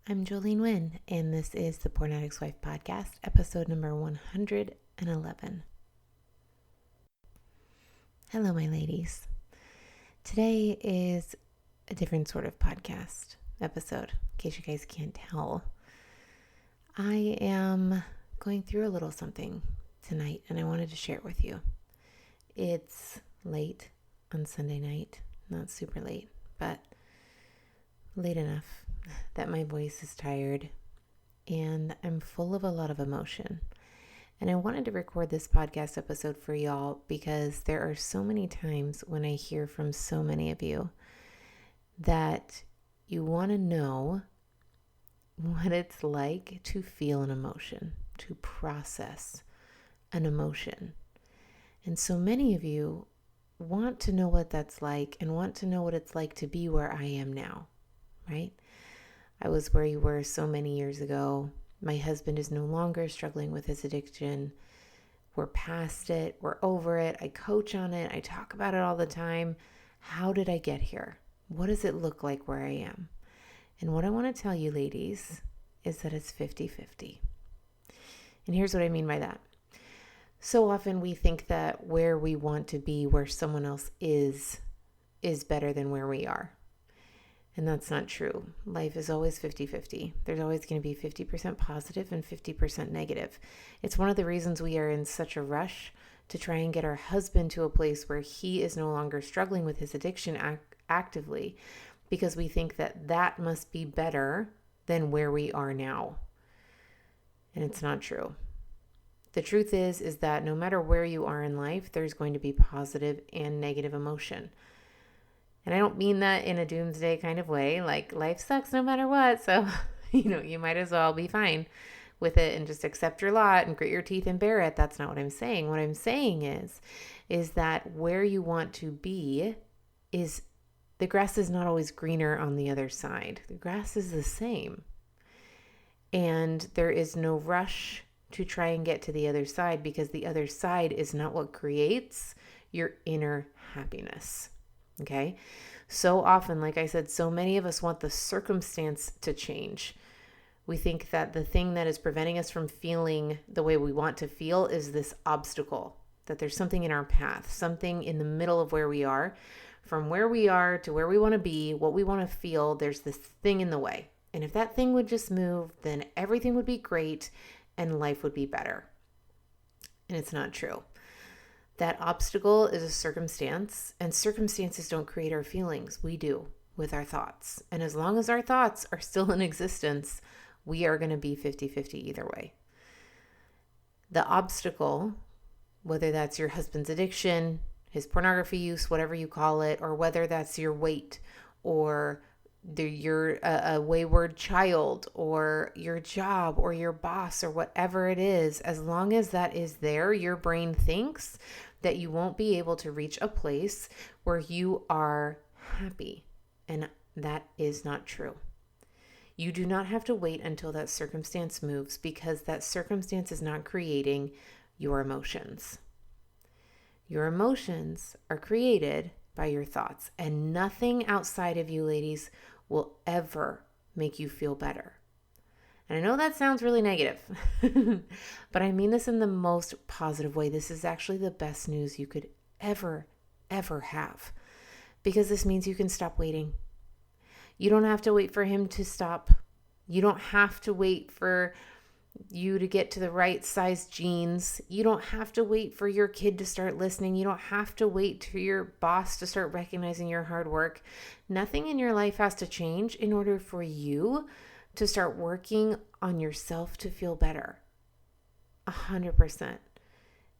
I'm Jolene Wynn, and this is the Porn Addict's Wife podcast, episode number 111. Hello, my ladies. Today is a different sort of podcast episode, in case you guys can't tell. I am going through a little something tonight, and I wanted to share it with you. It's late on Sunday night, not super late, but late enough that my voice is tired and I'm full of a lot of emotion. And I wanted to record this podcast episode for y'all because there are so many times when I hear from so many of you that you want to know what it's like to feel an emotion, to process an emotion. And so many of you want to know what that's like and want to know what it's like to be where I am now, right? I was where you were so many years ago. My husband is no longer struggling with his addiction. We're past it. We're over it. I coach on it. I talk about it all the time. How did I get here? What does it look like where I am? And what I want to tell you, ladies, is that it's 50-50. And here's what I mean by that. So often we think that where we want to be, where someone else is better than where we are. And that's not true. Life is always 50-50. There's always going to be 50% positive and 50% negative. It's one of the reasons we are in such a rush to try and get our husband to a place where he is no longer struggling with his addiction actively, because we think that that must be better than where we are now. And it's not true. The truth is that no matter where you are in life, there's going to be positive and negative emotion. And I don't mean that in a doomsday kind of way, like life sucks no matter what. So, you might as well be fine with it and just accept your lot and grit your teeth and bear it. That's not what I'm saying. What I'm saying is that where you want to be is the grass is not always greener on the other side. The grass is the same. And there is no rush to try and get to the other side, because the other side is not what creates your inner happiness. Okay. So often, like I said, so many of us want the circumstance to change. We think that the thing that is preventing us from feeling the way we want to feel is this obstacle, that there's something in our path, something in the middle of where we are, from where we are to where we want to be, what we want to feel. There's this thing in the way. And if that thing would just move, then everything would be great and life would be better. And it's not true. That obstacle is a circumstance, and circumstances don't create our feelings. We do with our thoughts. And as long as our thoughts are still in existence, we are going to be 50-50 either way. The obstacle, whether that's your husband's addiction, his pornography use, whatever you call it, or whether that's your weight, or you're a wayward child, or your job, or your boss, or whatever it is, as long as that is there, your brain thinks that you won't be able to reach a place where you are happy. And that is not true. You do not have to wait until that circumstance moves, because that circumstance is not creating your emotions. Your emotions are created by your thoughts, and nothing outside of you, ladies, will ever make you feel better. And I know that sounds really negative, but I mean this in the most positive way. This is actually the best news you could ever have, because this means you can stop waiting. You don't have to wait for him to stop. You don't have to wait for you to get to the right size jeans. You don't have to wait for your kid to start listening. You don't have to wait for your boss to start recognizing your hard work. Nothing in your life has to change in order for you to start working on yourself to feel better. 100%.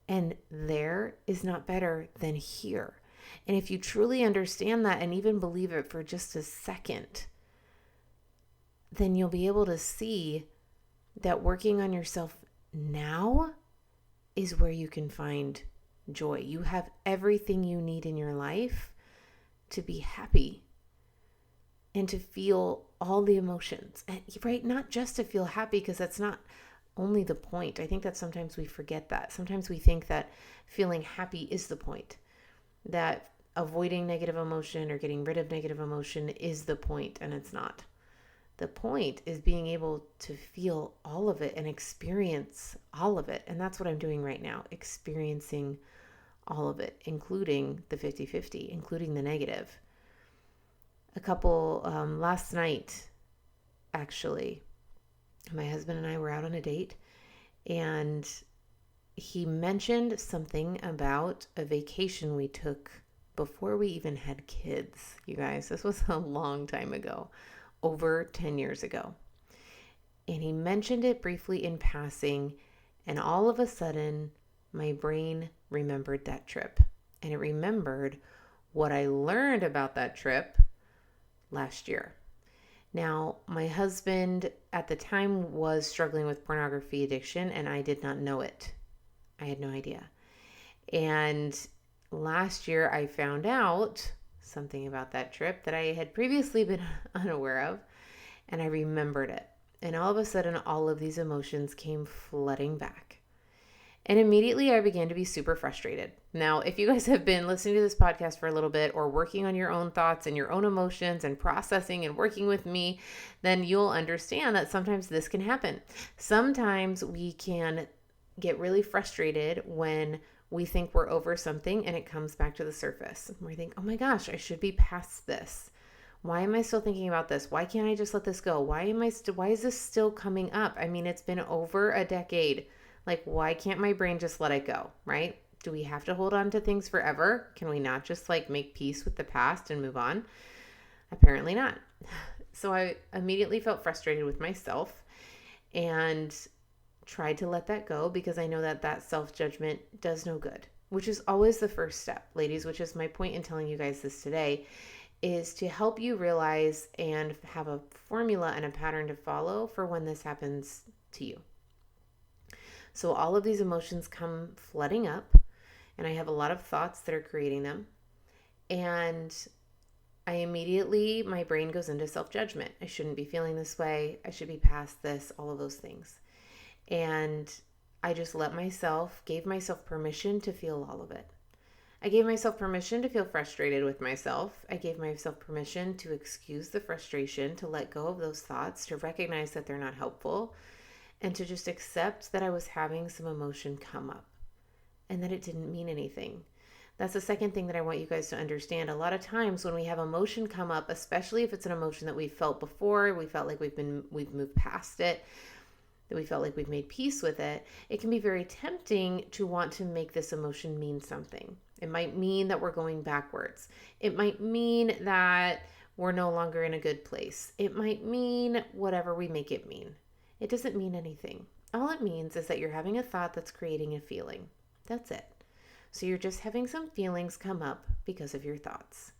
And there is not better than here. And if you truly understand that and even believe it for just a second, then you'll be able to see that working on yourself now is where you can find joy. You have everything you need in your life to be happy and to feel all the emotions, and right, not just to feel happy, because that's not only the point. I think that sometimes we forget that. Sometimes we think that feeling happy is the point, that avoiding negative emotion or getting rid of negative emotion is the point, and it's not. The point is being able to feel all of it and experience all of it. And that's what I'm doing right now, experiencing all of it, including the 50-50, including the negative. Last night, actually, my husband and I were out on a date, and he mentioned something about a vacation we took before we even had kids. You guys, this was a long time ago, over 10 years ago. And he mentioned it briefly in passing, and all of a sudden, my brain remembered that trip. And it remembered what I learned about that trip last year. Now, my husband at the time was struggling with pornography addiction, and I did not know it. I had no idea. And last year, I found out something about that trip that I had previously been unaware of, and I remembered it. And all of a sudden, all of these emotions came flooding back. And immediately I began to be super frustrated. Now, if you guys have been listening to this podcast for a little bit or working on your own thoughts and your own emotions and processing and working with me, then you'll understand that sometimes this can happen. Sometimes we can get really frustrated when we think we're over something and it comes back to the surface. We think, oh my gosh, I should be past this. Why am I still thinking about this? Why can't I just let this go? Why is this still coming up? I mean, it's been over a decade. Like, why can't my brain just let it go, right? Do we have to hold on to things forever? Can we not just make peace with the past and move on? Apparently not. So I immediately felt frustrated with myself and tried to let that go, because I know that self-judgment does no good, which is always the first step, ladies, which is my point in telling you guys this today, is to help you realize and have a formula and a pattern to follow for when this happens to you. So all of these emotions come flooding up, and I have a lot of thoughts that are creating them. And my brain goes into self-judgment. I shouldn't be feeling this way. I should be past this, all of those things. And I just gave myself permission to feel all of it. I gave myself permission to feel frustrated with myself. I gave myself permission to excuse the frustration, to let go of those thoughts, to recognize that they're not helpful, and to just accept that I was having some emotion come up and that it didn't mean anything. That's the second thing that I want you guys to understand. A lot of times when we have emotion come up, especially if it's an emotion that we've felt before, we felt like we've moved past it, that we felt like we've made peace with it, it can be very tempting to want to make this emotion mean something. It might mean that we're going backwards. It might mean that we're no longer in a good place. It might mean whatever we make it mean. It doesn't mean anything. All it means is that you're having a thought that's creating a feeling. That's it. So you're just having some feelings come up because of your thoughts.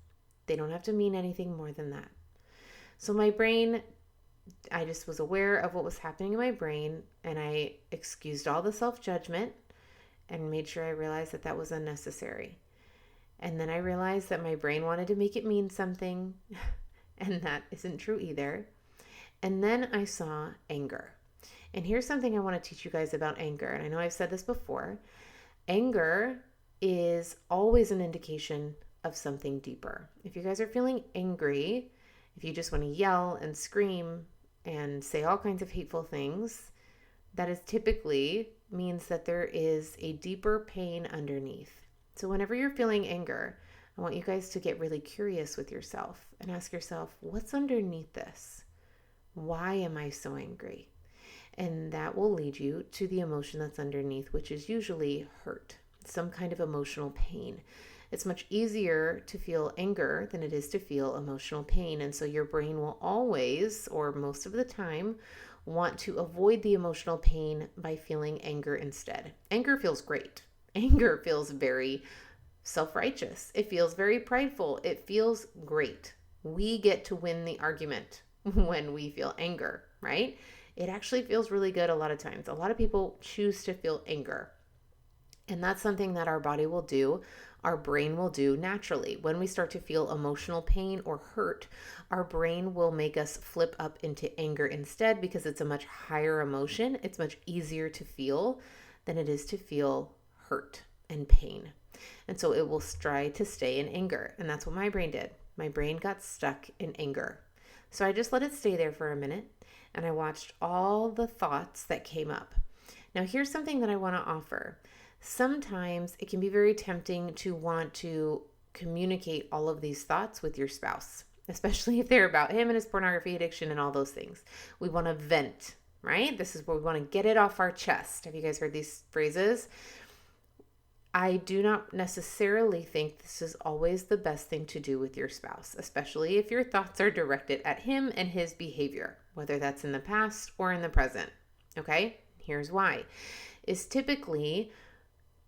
They don't have to mean anything more than that. So my brain, I just was aware of what was happening in my brain, and I excused all the self-judgment and made sure I realized that that was unnecessary. And then I realized that my brain wanted to make it mean something, and that isn't true either. And then I saw anger. And here's something I want to teach you guys about anger. And I know I've said this before. Anger is always an indication of something deeper. If you guys are feeling angry, if you just want to yell and scream and say all kinds of hateful things, that is typically means that there is a deeper pain underneath. So whenever you're feeling anger, I want you guys to get really curious with yourself and ask yourself, what's underneath this? Why am I so angry? And that will lead you to the emotion that's underneath, which is usually hurt, some kind of emotional pain. It's much easier to feel anger than it is to feel emotional pain. And so your brain will always, or most of the time, want to avoid the emotional pain by feeling anger instead. Anger feels great. Anger feels very self-righteous. It feels very prideful. It feels great. We get to win the argument when we feel anger, right? It actually feels really good a lot of times. A lot of people choose to feel anger. And that's something that our body will do, our brain will do naturally. When we start to feel emotional pain or hurt, our brain will make us flip up into anger instead, because it's a much higher emotion. It's much easier to feel than it is to feel hurt and pain. And so it will try to stay in anger. And that's what my brain did. My brain got stuck in anger. So I just let it stay there for a minute and I watched all the thoughts that came up. Now, here's something that I want to offer. Sometimes it can be very tempting to want to communicate all of these thoughts with your spouse, especially if they're about him and his pornography addiction and all those things. We want to vent, right? This is where we want to get it off our chest. Have you guys heard these phrases? I do not necessarily think this is always the best thing to do with your spouse, especially if your thoughts are directed at him and his behavior, whether that's in the past or in the present. Okay? Here's why. Is typically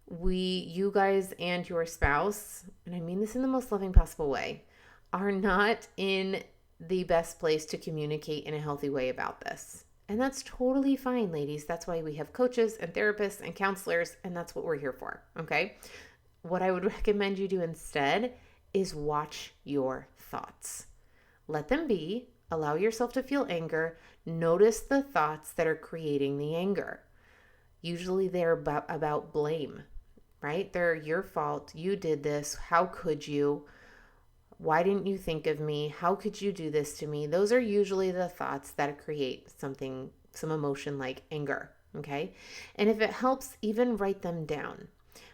you guys and your spouse, and I mean this in the most loving possible way, are not in the best place to communicate in a healthy way about this. And that's totally fine, ladies. That's why we have coaches and therapists and counselors, and that's what we're here for, okay? What I would recommend you do instead is watch your thoughts. Let them be. Allow yourself to feel anger. Notice the thoughts that are creating the anger. Usually they're about blame, right? They're your fault. You did this. How could you? Why didn't you think of me? How could you do this to me? Those are usually the thoughts that create some emotion like anger, okay? And if it helps, even write them down.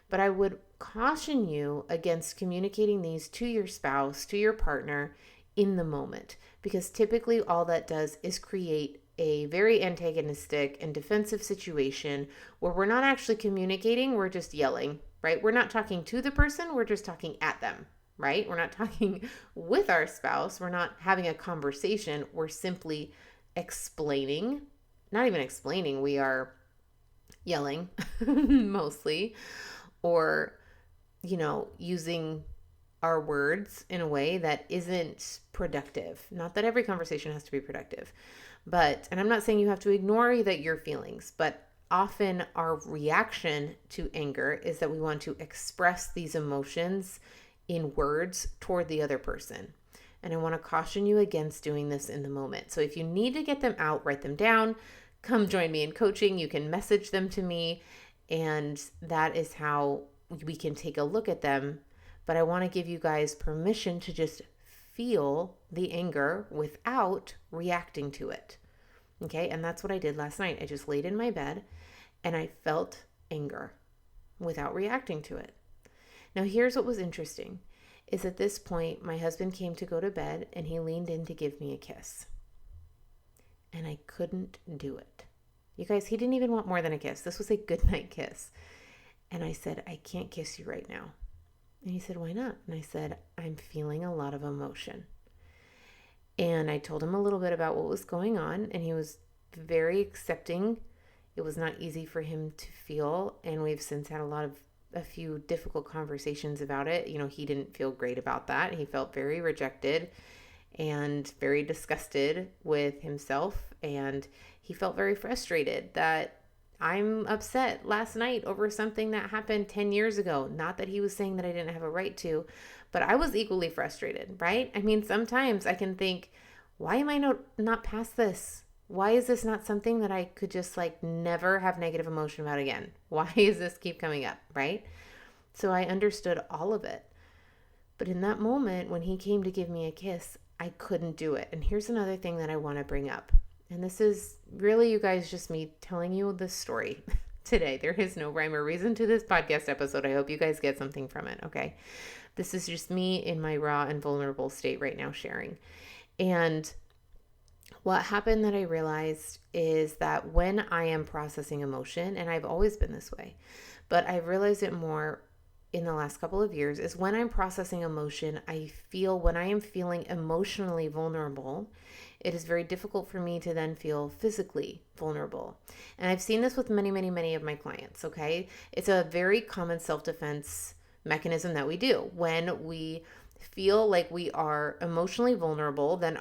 But I would caution you against communicating these to your spouse, to your partner in the moment, because typically all that does is create a very antagonistic and defensive situation where we're not actually communicating, we're just yelling, right? We're not talking to the person, we're just talking at them. Right? We're not talking with our spouse. We're not having a conversation. We're simply explaining, not even explaining. We are yelling mostly, or, using our words in a way that isn't productive. Not that every conversation has to be productive, and I'm not saying you have to ignore your feelings, but often our reaction to anger is that we want to express these emotions in words toward the other person. And I want to caution you against doing this in the moment. So if you need to get them out, write them down, come join me in coaching. You can message them to me, and that is how we can take a look at them. But I want to give you guys permission to just feel the anger without reacting to it. Okay? And that's what I did last night. I just laid in my bed and I felt anger without reacting to it. Now, here's what was interesting, is at this point, my husband came to go to bed and he leaned in to give me a kiss. And I couldn't do it. You guys, he didn't even want more than a kiss. This was a goodnight kiss. And I said, I can't kiss you right now. And he said, why not? And I said, I'm feeling a lot of emotion. And I told him a little bit about what was going on, and he was very accepting. It was not easy for him to feel, and we've since had a few difficult conversations about it. He didn't feel great about that. He felt very rejected and very disgusted with himself. And he felt very frustrated that I'm upset last night over something that happened 10 years ago. Not that he was saying that I didn't have a right to, but I was equally frustrated, right? I mean, sometimes I can think, why am I not past this? Why is this not something that I could just never have negative emotion about again? Why does this keep coming up, right? So I understood all of it. But in that moment, when he came to give me a kiss, I couldn't do it. And here's another thing that I want to bring up. And this is really, you guys, just me telling you this story today. There is no rhyme or reason to this podcast episode. I hope you guys get something from it, okay? This is just me in my raw and vulnerable state right now sharing. And what happened that I realized is that when I am processing emotion, and I've always been this way, but I've realized it more in the last couple of years, is when I'm processing emotion, when I am feeling emotionally vulnerable, it is very difficult for me to then feel physically vulnerable. And I've seen this with many, many, many of my clients, okay? It's a very common self-defense mechanism that we do. When we feel like we are emotionally vulnerable, then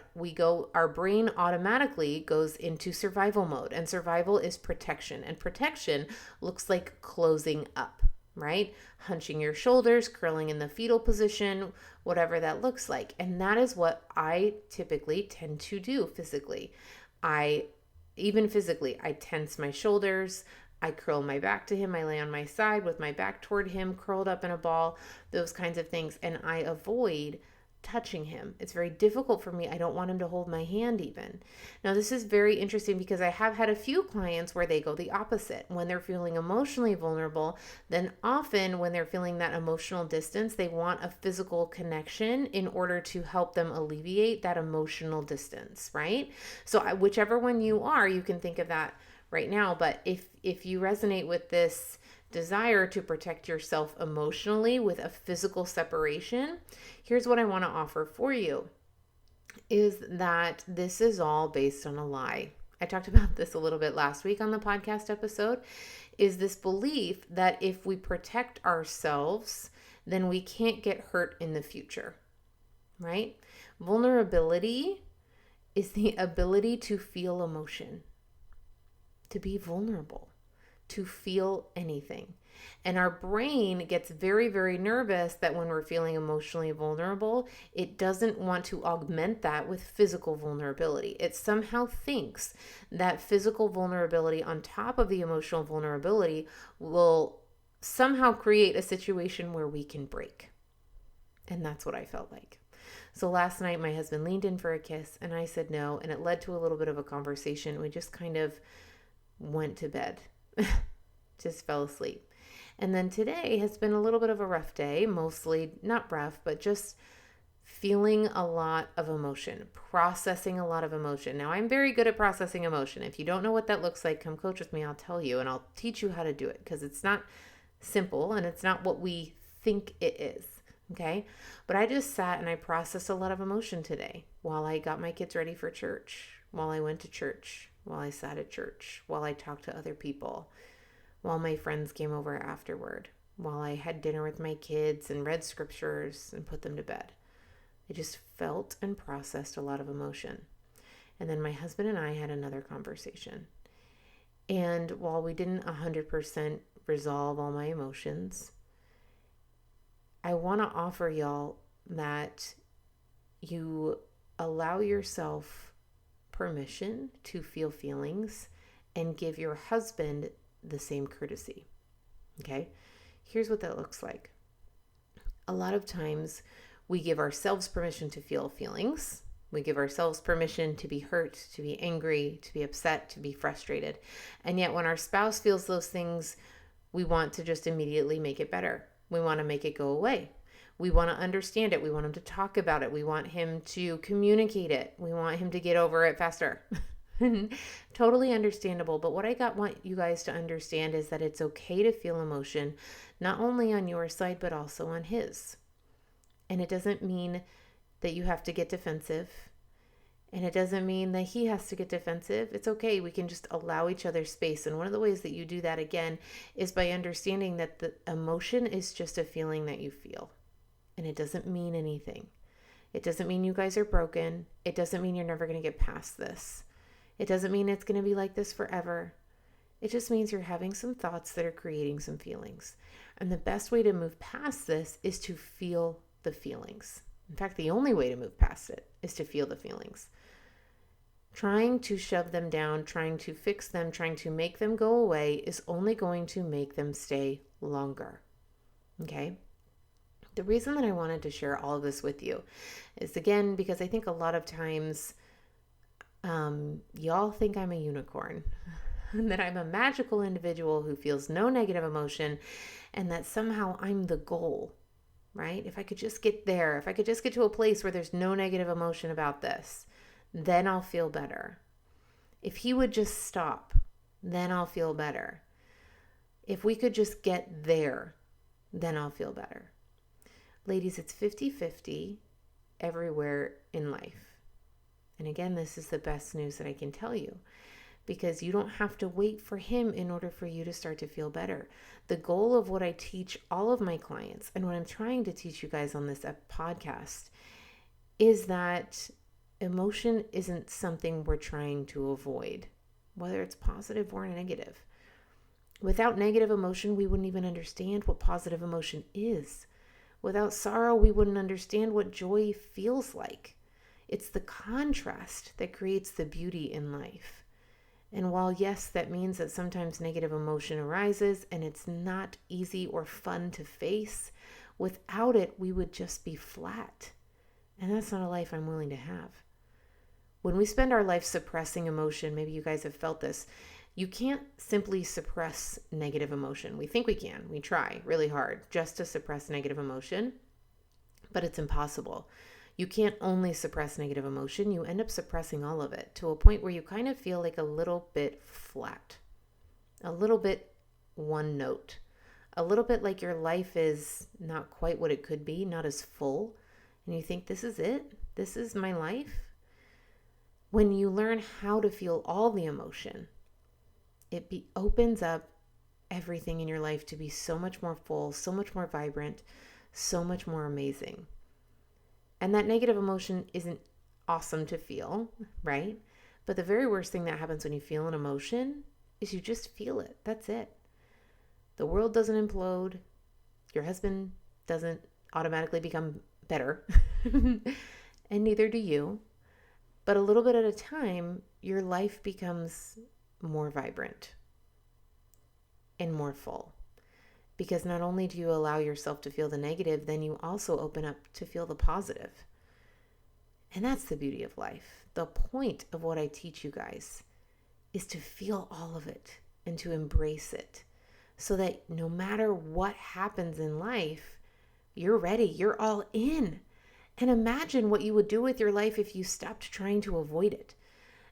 our brain automatically goes into survival mode, and survival is protection, and protection looks like closing up, right? Hunching your shoulders, curling in the fetal position, whatever that looks like. And that is what I typically tend to do physically. Even physically, I tense my shoulders, I curl my back to him, I lay on my side with my back toward him, curled up in a ball, those kinds of things. And I avoid touching him. It's very difficult for me. I don't want him to hold my hand even. Now, this is very interesting because I have had a few clients where they go the opposite. When they're feeling emotionally vulnerable, then often when they're feeling that emotional distance, they want a physical connection in order to help them alleviate that emotional distance, right? So whichever one you are, you can think of that right now. But if you resonate with this desire to protect yourself emotionally with a physical separation, here's what I want to offer for you is that this is all based on a lie. I talked about this a little bit last week on the podcast episode, is this belief that if we protect ourselves, then we can't get hurt in the future, right? Vulnerability is the ability to feel emotion, to be vulnerable, to feel anything. And our brain gets very, very nervous that when we're feeling emotionally vulnerable, it doesn't want to augment that with physical vulnerability. It somehow thinks that physical vulnerability on top of the emotional vulnerability will somehow create a situation where we can break. And that's what I felt like. So last night, my husband leaned in for a kiss and I said no. And it led to a little bit of a conversation. We just kind of went to bed. Just fell asleep. And then today has been a little bit of a rough day, mostly not rough, but just feeling a lot of emotion, processing a lot of emotion. Now, I'm very good at processing emotion. If you don't know what that looks like, come coach with me. I'll tell you and I'll teach you how to do it because it's not simple and it's not what we think it is. Okay. But I just sat and I processed a lot of emotion today while I got my kids ready for church, while I went to church, while I sat at church, while I talked to other people, while my friends came over afterward, while I had dinner with my kids and read scriptures and put them to bed. I just felt and processed a lot of emotion. And then my husband and I had another conversation. And while we didn't 100% resolve all my emotions, I want to offer y'all that you allow yourself permission to feel feelings and give your husband the same courtesy. Okay? Here's what that looks like. A lot of times we give ourselves permission to feel feelings. We give ourselves permission to be hurt, to be angry, to be upset, to be frustrated. And yet when our spouse feels those things, we want to just immediately make it better. We want to make it go away. We want to understand it. We want him to talk about it. We want him to communicate it. We want him to get over it faster. Totally understandable. But what I want you guys to understand is that it's okay to feel emotion, not only on your side, but also on his. And it doesn't mean that you have to get defensive. And it doesn't mean that he has to get defensive. It's okay. We can just allow each other space. And one of the ways that you do that, again, is by understanding that the emotion is just a feeling that you feel. And it doesn't mean anything. It doesn't mean you guys are broken. It doesn't mean you're never going to get past this. It doesn't mean it's going to be like this forever. It just means you're having some thoughts that are creating some feelings. And the best way to move past this is to feel the feelings. In fact, the only way to move past it is to feel the feelings. Trying to shove them down, trying to fix them, trying to make them go away is only going to make them stay longer. Okay? The reason that I wanted to share all of this with you is, again, because I think a lot of times y'all think I'm a unicorn, that I'm a magical individual who feels no negative emotion, and that somehow I'm the goal, right? If I could just get there, if I could just get to a place where there's no negative emotion about this, then I'll feel better. If he would just stop, then I'll feel better. If we could just get there, then I'll feel better. Ladies, it's 50-50 everywhere in life. And again, this is the best news that I can tell you, because you don't have to wait for him in order for you to start to feel better. The goal of what I teach all of my clients and what I'm trying to teach you guys on this podcast is that emotion isn't something we're trying to avoid, whether it's positive or negative. Without negative emotion, we wouldn't even understand what positive emotion is. Without sorrow, we wouldn't understand what joy feels like. It's the contrast that creates the beauty in life. And while, yes, that means that sometimes negative emotion arises and it's not easy or fun to face, without it, we would just be flat. And that's not a life I'm willing to have. When we spend our life suppressing emotion, maybe you guys have felt this, you can't simply suppress negative emotion. We think we can. We try really hard just to suppress negative emotion, but it's impossible. You can't only suppress negative emotion. You end up suppressing all of it to a point where you kind of feel like a little bit flat, a little bit one note, a little bit like your life is not quite what it could be, not as full. And you think, this is it? This is my life? When you learn how to feel all the emotion, it opens up everything in your life to be so much more full, so much more vibrant, so much more amazing. And that negative emotion isn't awesome to feel, right? But the very worst thing that happens when you feel an emotion is you just feel it. That's it. The world doesn't implode. Your husband doesn't automatically become better. And neither do you. But a little bit at a time, your life becomes more vibrant and more full. Because not only do you allow yourself to feel the negative, then you also open up to feel the positive. And that's the beauty of life. The point of what I teach you guys is to feel all of it and to embrace it so that no matter what happens in life, you're ready, you're all in. And imagine what you would do with your life if you stopped trying to avoid it.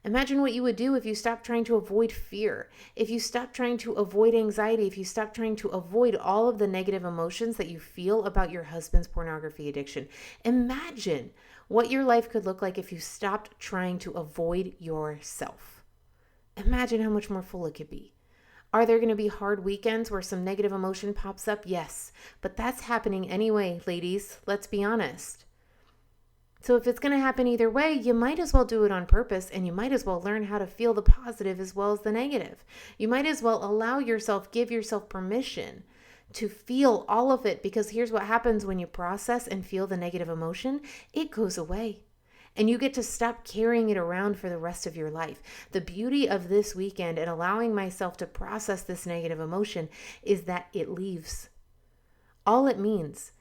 Imagine what you would do if you stopped trying to avoid fear, if you stopped trying to avoid anxiety, if you stopped trying to avoid all of the negative emotions that you feel about your husband's pornography addiction. Imagine what your life could look like if you stopped trying to avoid yourself. Imagine how much more full it could be. Are there going to be hard weekends where some negative emotion pops up? Yes, but that's happening anyway, ladies. Let's be honest. So if it's going to happen either way, you might as well do it on purpose, and you might as well learn how to feel the positive as well as the negative. You might as well allow yourself, give yourself permission to feel all of it, because here's what happens when you process and feel the negative emotion. It goes away, and you get to stop carrying it around for the rest of your life. The beauty of this weekend and allowing myself to process this negative emotion is that it leaves. All it means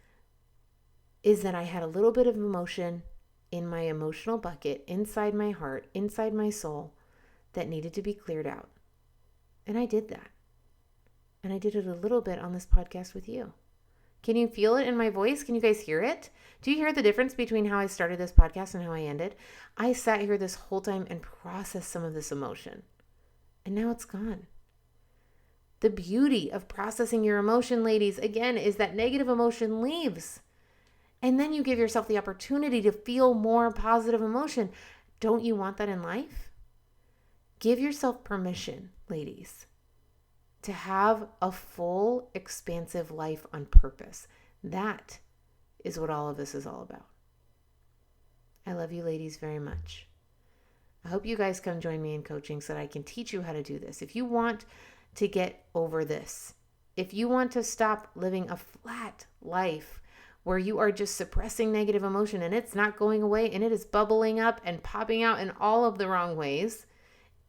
is that I had a little bit of emotion in my emotional bucket, inside my heart, inside my soul, that needed to be cleared out. And I did that. And I did it a little bit on this podcast with you. Can you feel it in my voice? Can you guys hear it? Do you hear the difference between how I started this podcast and how I ended? I sat here this whole time and processed some of this emotion. And now it's gone. The beauty of processing your emotion, ladies, again, is that negative emotion leaves. And then you give yourself the opportunity to feel more positive emotion. Don't you want that in life? Give yourself permission, ladies, to have a full, expansive life on purpose. That is what all of this is all about. I love you ladies very much. I hope you guys come join me in coaching so that I can teach you how to do this. If you want to get over this, if you want to stop living a flat life where you are just suppressing negative emotion and it's not going away and it is bubbling up and popping out in all of the wrong ways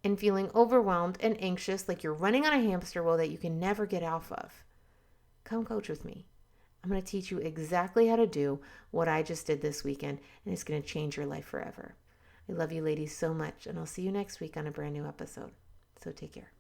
and feeling overwhelmed and anxious like you're running on a hamster wheel that you can never get off of, come coach with me. I'm going to teach you exactly how to do what I just did this weekend, and it's going to change your life forever. I love you ladies so much, and I'll see you next week on a brand new episode. So take care.